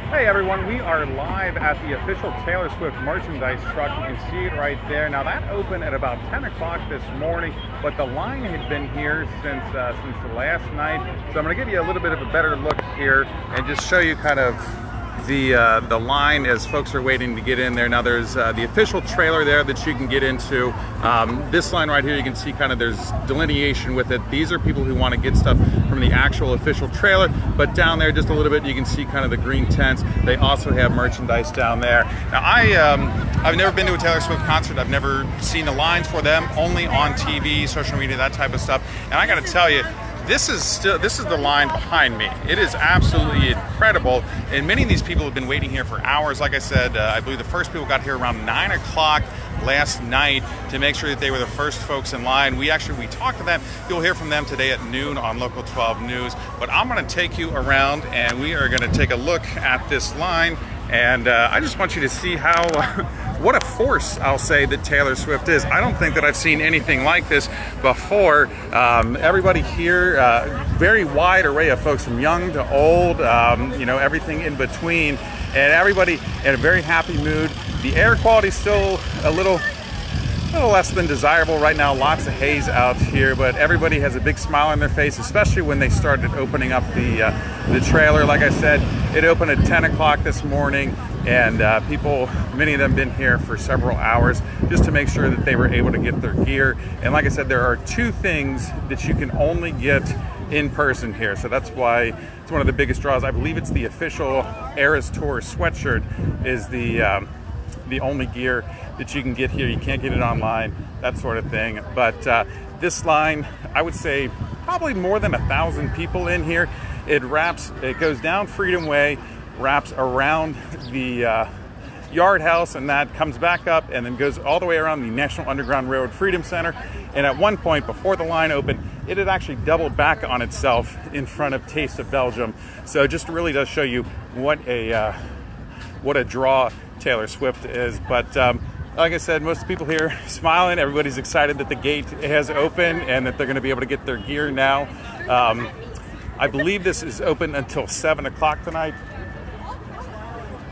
Hey everyone, we are live at the official Taylor Swift merchandise truck. You can see it right there. Now that opened at about 10 o'clock this morning, but the line had been here since the last night. So I'm going to give you a little bit of a better look here and just show you kind of the line as folks are waiting to get in there. Now there's the official trailer there that you can get into. This line right here, you can see kind of there's delineation with it. These are people who want to get stuff from the actual official trailer, but down there just a little bit you can see kind of the green tents. They also have merchandise down there. Now I've never been to a Taylor Swift concert. I've never seen the lines for them, only on TV, social media, that type of stuff. And I got to tell you, this is the line behind me. It is absolutely incredible, and many of these people have been waiting here for hours. Like I said, I believe the first people got here around 9 o'clock last night to make sure that they were the first folks in line. We talked to them. You'll hear from them today at noon on Local 12 News. But I'm going to take you around, and we are going to take a look at this line. And I just want you to see how what a force, I'll say, that Taylor Swift is. I don't think that I've seen anything like this before. Everybody here, very wide array of folks from young to old, everything in between, and everybody in a very happy mood. The air quality is still a little less than desirable right now. Lots of haze out here, but everybody has a big smile on their face, especially when they started opening up the trailer. Like I said, it opened at 10 o'clock this morning, and people, many of them, been here for several hours just to make sure that they were able to get their gear. And like I said, there are two things that you can only get in person here, so that's why it's one of the biggest draws. I believe it's the official Eras Tour sweatshirt is the only gear that you can get here. You can't get it online, that sort of thing. But this line, I would say probably more than 1,000 people in here. It goes down Freedom Way, wraps around the Yard House, and that comes back up and then goes all the way around the National Underground Railroad Freedom Center. And at one point before the line opened, it had actually doubled back on itself in front of Taste of Belgium. So it just really does show you what a draw Taylor Swift is. But like I said, most people here smiling. Everybody's excited that the gate has opened and that they're going to be able to get their gear now. I believe this is open until 7 o'clock tonight.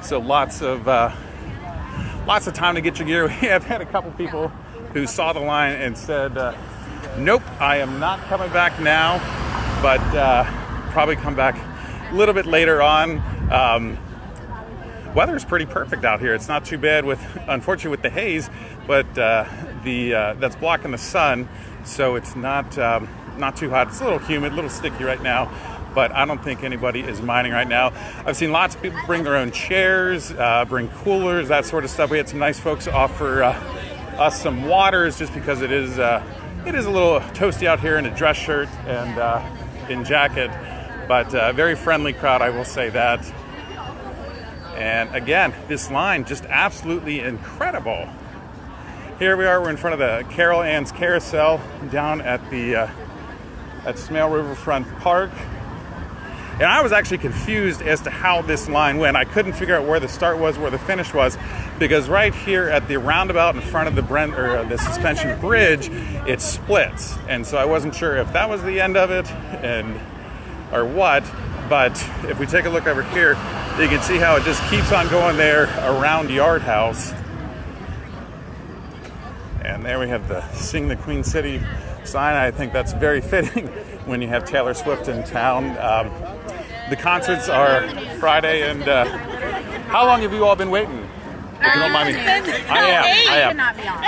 So lots of time to get your gear. We have had a couple people who saw the line and said, nope, I am not coming back now, but probably come back a little bit later on. Weather's pretty perfect out here. It's not too bad unfortunately with the haze, but that's blocking the sun, so it's not too hot. It's a little humid, a little sticky right now, but I don't think anybody is minding right now. I've seen lots of people bring their own chairs, bring coolers, that sort of stuff. We had some nice folks offer us some waters just because it is a little toasty out here in a dress shirt and in jacket, but a very friendly crowd, I will say that. And again, this line just absolutely incredible. Here we are, we're in front of the Carol Ann's Carousel down at Smale Riverfront Park. And I was actually confused as to how this line went. I couldn't figure out where the start was, where the finish was, because right here at the roundabout in front of the suspension bridge, it splits. And so I wasn't sure if that was the end of it or what. But if we take a look over here, you can see how it just keeps on going there around Yard House. And there we have the Sing the Queen City sign. I think that's very fitting when you have Taylor Swift in town. The concerts are Friday, and how long have you all been waiting? If you don't mind me. I am. Cannot be on.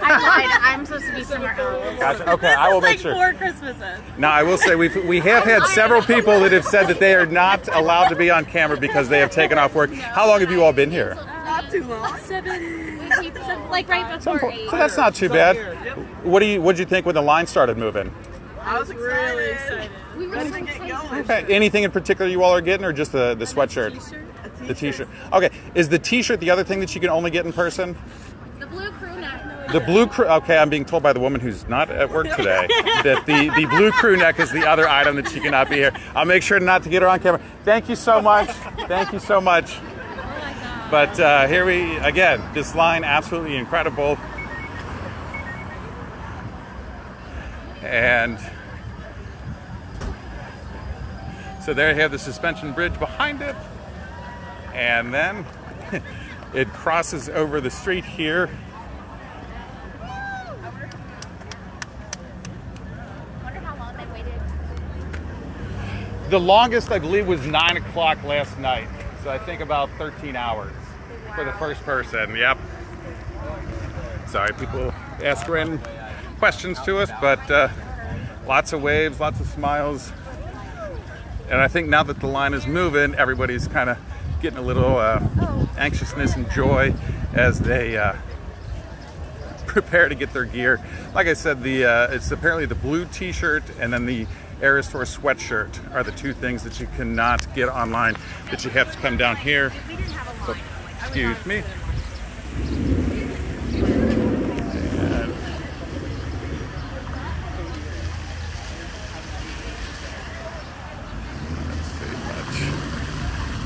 I lied. I'm supposed to be somewhere else. Gotcha. Okay, I will make sure. 4 Christmases. Now, I will say we have had several people that have said that they are not allowed to be on camera because they have taken off work. How long have you all been here? Not too long. 7, like right before 8. So that's not too bad. What'd you think when the line started moving? I was really excited. We were so excited. Okay. Anything in particular you all are getting, or just the sweatshirt? The t-shirt. Okay. Is the t-shirt the other thing that you can only get in person? The blue crew neck. The blue crew. Okay, I'm being told by the woman who's not at work today that the blue crew neck is the other item that she cannot be here. I'll make sure not to get her on camera. Thank you so much. Thank you so much. But here again, this line, absolutely incredible. And so there you have the suspension bridge behind it. And then it crosses over the street here. Wonder how long they waited. The longest, I believe, was 9 o'clock last night. So I think about 13 hours for the first person. Yep. Sorry, people ask random questions to us, but lots of waves, lots of smiles. And I think now that the line is moving, everybody's kind of getting a little anxiousness and joy as they prepare to get their gear. Like I said, it's apparently the blue t-shirt and then the Aerostore sweatshirt are the two things that you cannot get online, that you have to come down here. So, excuse me.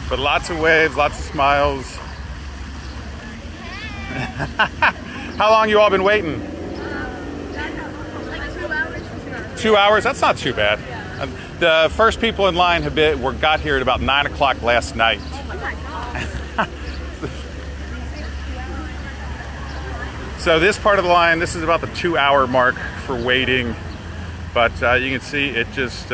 But lots of waves, lots of smiles. How long you all been waiting? Like 2 hours. 2 hours? That's not too bad. The first people in line got here at about 9 o'clock last night. Oh my God. So this part of the line, this is about the 2 hour mark for waiting. But you can see it just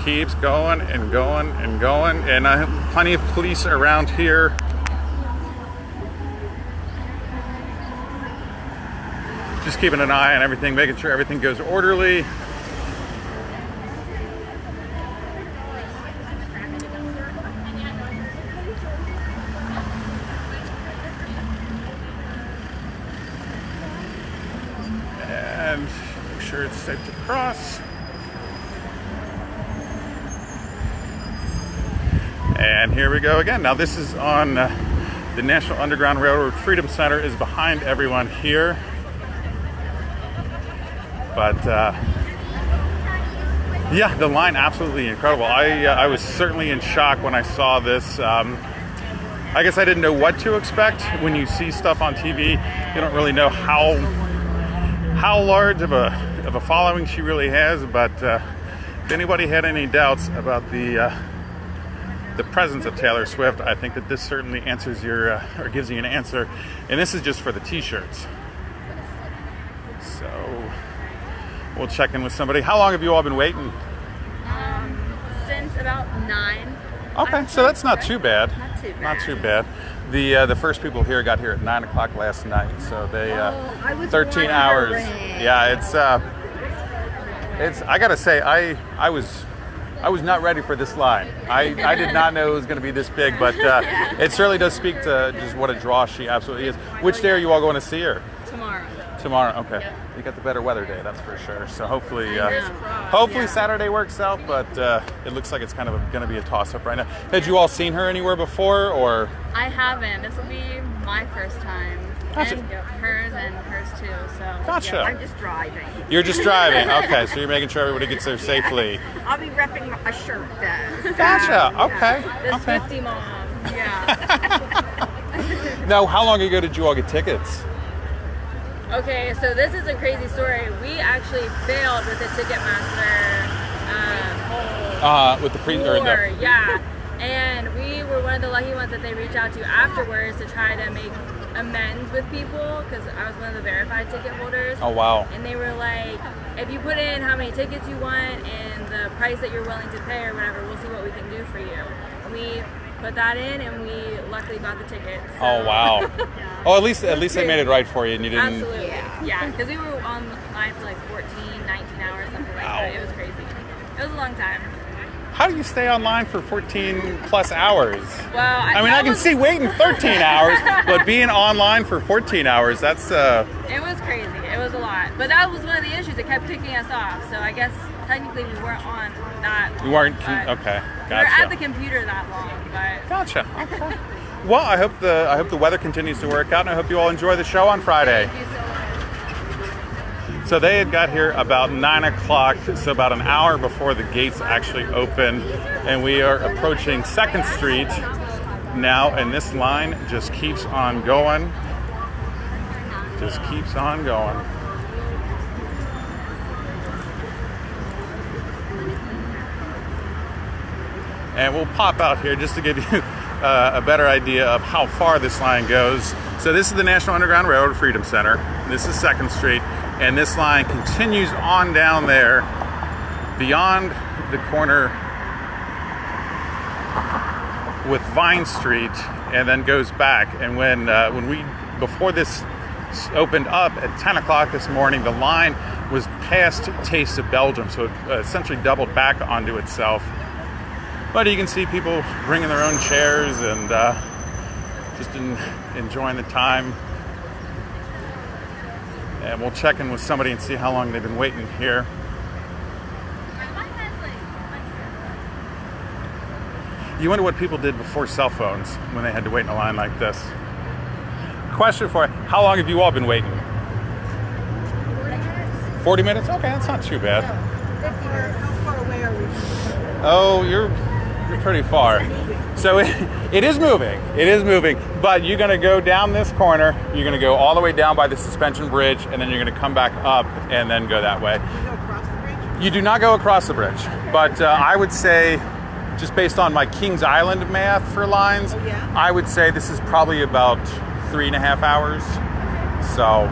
keeps going and going and going. And I have plenty of police around here. Just keeping an eye on everything, making sure everything goes orderly. And make sure it's safe to cross. And here we go again. Now this is on the National Underground Railroad. Freedom Center is behind everyone here. But yeah, the line absolutely incredible. I was certainly in shock when I saw this. I guess I didn't know what to expect. When you see stuff on TV, you don't really know how large of a following she really has. But if anybody had any doubts about the presence of Taylor Swift, I think that this certainly answers or gives you an answer. And this is just for the t-shirts. So we'll check in with somebody. How long have you all been waiting? Since about 9. Okay, so that's not too bad. Not too bad. Not too bad. The first people here got here at 9 o'clock last night, so they I was 13 hours. wondering. Yeah, it's. I gotta say, I was not ready for this line. I did not know it was going to be this big, but it certainly does speak to just what a draw she absolutely is. Which day are you all going to see her? Tomorrow. Tomorrow, okay. Yep. You got the better weather day, that's for sure. So hopefully, Yeah. Saturday works out. But it looks like it's kind of going to be a toss-up right now. Had you all seen her anywhere before, or? I haven't. This will be my first time. Gotcha. And hers too. So. Gotcha. Yeah, I'm just driving. You're just driving. Okay, so you're making sure everybody gets there safely. I'll be repping a shirt then. Gotcha. Okay. The Okay. Swiftie mom. Yeah. Now, how long ago did you all get tickets? Okay, so this is a crazy story. We actually failed with the Ticketmaster With the tour, yeah. And we were one of the lucky ones that they reached out to afterwards to try to make amends with people, because I was one of the verified ticket holders. Oh wow. And they were like, if you put in how many tickets you want and the price that you're willing to pay or whatever, we'll see what we can do for you. And we put that in, and we luckily got the tickets. So. Oh wow. Oh, at least they made it right for you, and you didn't. Absolutely. Yeah, because we were online for like 14, 19 hours, something like Wow. that. It was crazy. It was a long time. How do you stay online for 14 plus hours? Well, I mean, I can see waiting 13 hours, but being online for 14 hours, that's It was crazy. It was a lot. But that was one of the issues. It kept kicking us off. So I guess technically we weren't on that long. You weren't but okay. We were at Gotcha. the computer that long, but Gotcha. Okay. Well, I hope the weather continues to work out, and I hope you all enjoy the show on Friday. thank you so much. So they had got here about 9 o'clock, so about an hour before the gates actually opened, and we are approaching 2nd Street now, and this line just keeps on going. Just keeps on going. And we'll pop out here just to give you a better idea of how far this line goes. So this is the National Underground Railroad Freedom Center. This is 2nd Street. And this line continues on down there beyond the corner with Vine Street and then goes back. And before this opened up at 10 o'clock this morning, the line was past Taste of Belgium, so it essentially doubled back onto itself. But you can see people bringing their own chairs and just enjoying the time. And we'll check in with somebody and see how long they've been waiting here. You wonder what people did before cell phones when they had to wait in a line like this. Question for you, how long have you all been waiting? 40 minutes? Okay, that's not too bad. How far away are we? Oh, you're pretty far. So it is moving. It is moving. But you're going to go down this corner. You're going to go all the way down by the suspension bridge, and then you're going to come back up and then go that way. You go across the bridge? You do not go across the bridge. But I would say, just based on my Kings Island math for lines, I would say this is probably about 3.5 hours. So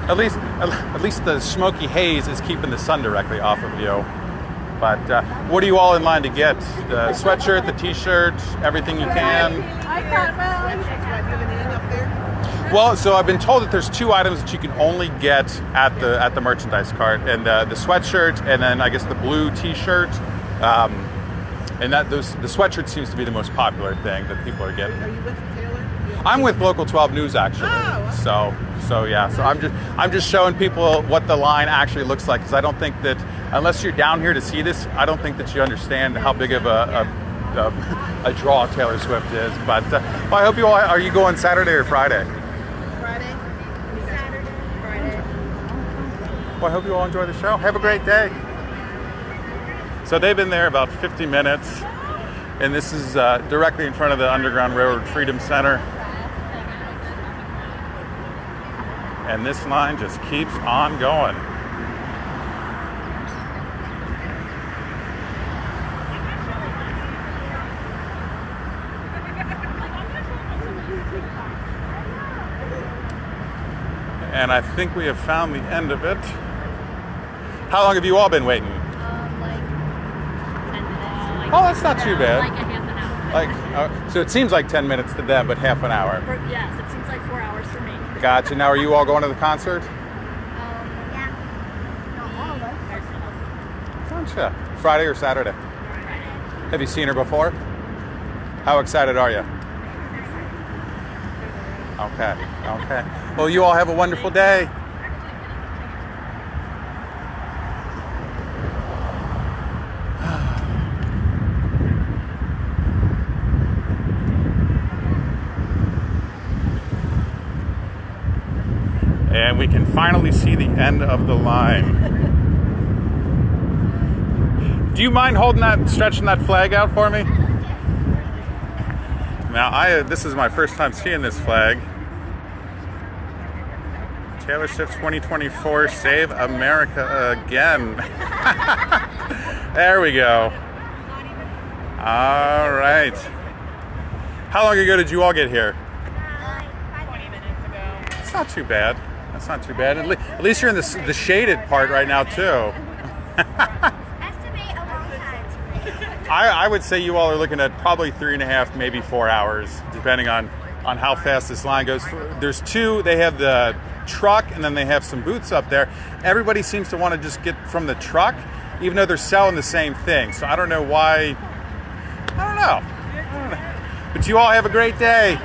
at least the smoky haze is keeping the sun directly off of you. But what are you all in line to get? The sweatshirt, the t-shirt, everything you can? Well, so I've been told that there's 2 items that you can only get at the merchandise cart, and the sweatshirt, and then I guess the blue t-shirt. And the sweatshirt seems to be the most popular thing that people are getting. Are you with Taylor? I'm with Local 12 News actually. Oh. So yeah. So I'm just showing people what the line actually looks like, because I don't think that unless you're down here to see this, I don't think that you understand how big of a draw Taylor Swift is. But well, I hope you all are you going Saturday or Friday? Friday? Saturday. Friday. Well, I hope you all enjoy the show. Have a great day. So they've been there about 50 minutes, and this is directly in front of the Underground Railroad Freedom Center. And this line just keeps on going. And I think we have found the end of it. How long have you all been waiting? Like 10 minutes. Oh, that's not too bad. Like a half an hour. So it seems like 10 minutes to them, but half an hour. Yes, it seems like 4 hours for me. Gotcha. Now, are you all going to the concert? Yeah. Not all of us. Gotcha. Friday or Saturday? Friday. Have you seen her before? How excited are you? Okay. Well, you all have a wonderful day. And we can finally see the end of the line. Do you mind stretching that flag out for me? Now, this is my first time seeing this flag. Taylor Swift 2024, Save America Again. There we go. All right. How long ago did you all get here? 20 minutes ago. It's not too bad. That's not too bad. At least you're in the shaded part right now, too. Estimate a long time. I would say you all are looking at probably 3.5, maybe 4 hours, depending on how fast this line goes. There's 2. They have the truck, and then they have some booths up there. Everybody seems to want to just get from the truck, even though they're selling the same thing. So I don't know why. I don't know. But you all have a great day.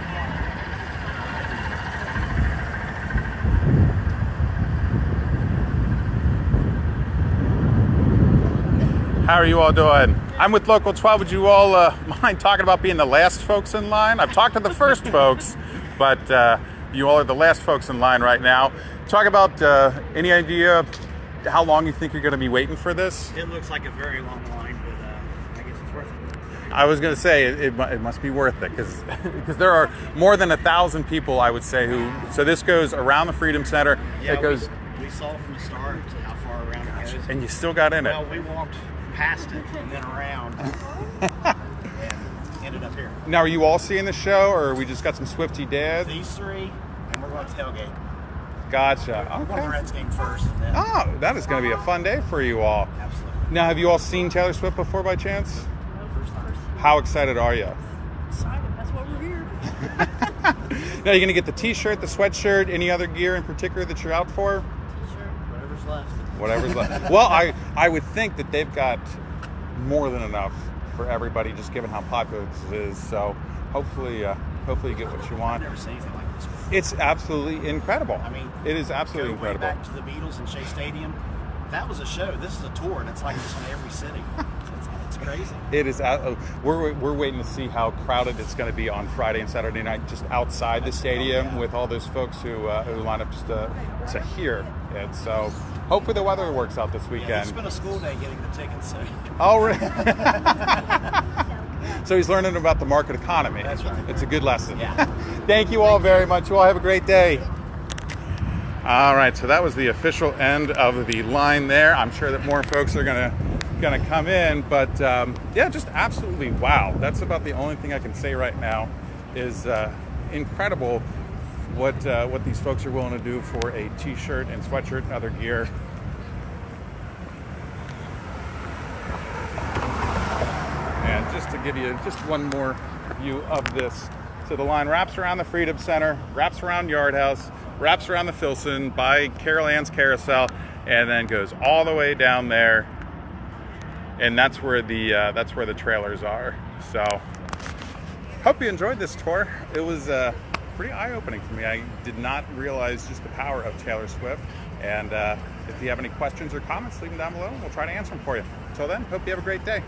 How are you all doing? I'm with Local 12. Would you all mind talking about being the last folks in line? I've talked to the first folks, but you all are the last folks in line right now. Talk about any idea how long you think you're going to be waiting for this? It looks like a very long line, but I guess it's worth it. I was going to say it must be worth it because there are more than 1,000 people, I would say, so this goes around the Freedom Center. Yeah, it goes. We saw from the start how far around it goes. And you still got in it. Well, we walked past it and then around and ended up here. Now, are you all seeing the show, or we just got some Swiftie dads? These three, and we're going to tailgate. Gotcha. We're going to the Okay. Reds game first, and then Oh, that is going to be a fun day for you all. absolutely. Now, have you all seen Taylor Swift before by chance? First time. How excited are you? Excited. That's why we're here. Now, you're going to get the t-shirt, the sweatshirt, any other gear in particular that you're out for? Sure. Whatever's left. Whatever's left. Well, I would think that they've got more than enough for everybody, just given how popular this is. So hopefully you get what you I've want. never seen anything like this before. It's absolutely incredible. I mean, it is absolutely go way incredible. back to the Beatles in Shea Stadium. That was a show. This is a tour, and it's like this in every city. It's crazy. It is. We're waiting to see how crowded it's going to be on Friday and Saturday night, just outside the stadium, with all those folks who line up just to hear it. So hopefully the weather works out this Yeah, weekend. he spent a school day getting the tickets. So. Oh, really? So he's learning about the market economy. That's right. It's a good lesson. Yeah. Thank you all very much. You all have a great day. All right, so that was the official end of the line there. I'm sure that more folks are gonna come in, but yeah, just absolutely wow. That's about the only thing I can say right now. Is incredible what these folks are willing to do for a t-shirt and sweatshirt and other gear. And just to give you just one more view of this. So the line wraps around the Freedom Center, wraps around Yard House, wraps around the Filson by Carol Ann's Carousel, and then goes all the way down there. And that's where the trailers are. So hope you enjoyed this tour. It was pretty eye-opening for me. I did not realize just the power of Taylor Swift. And if you have any questions or comments, leave them down below and we'll try to answer them for you. Until then, hope you have a great day.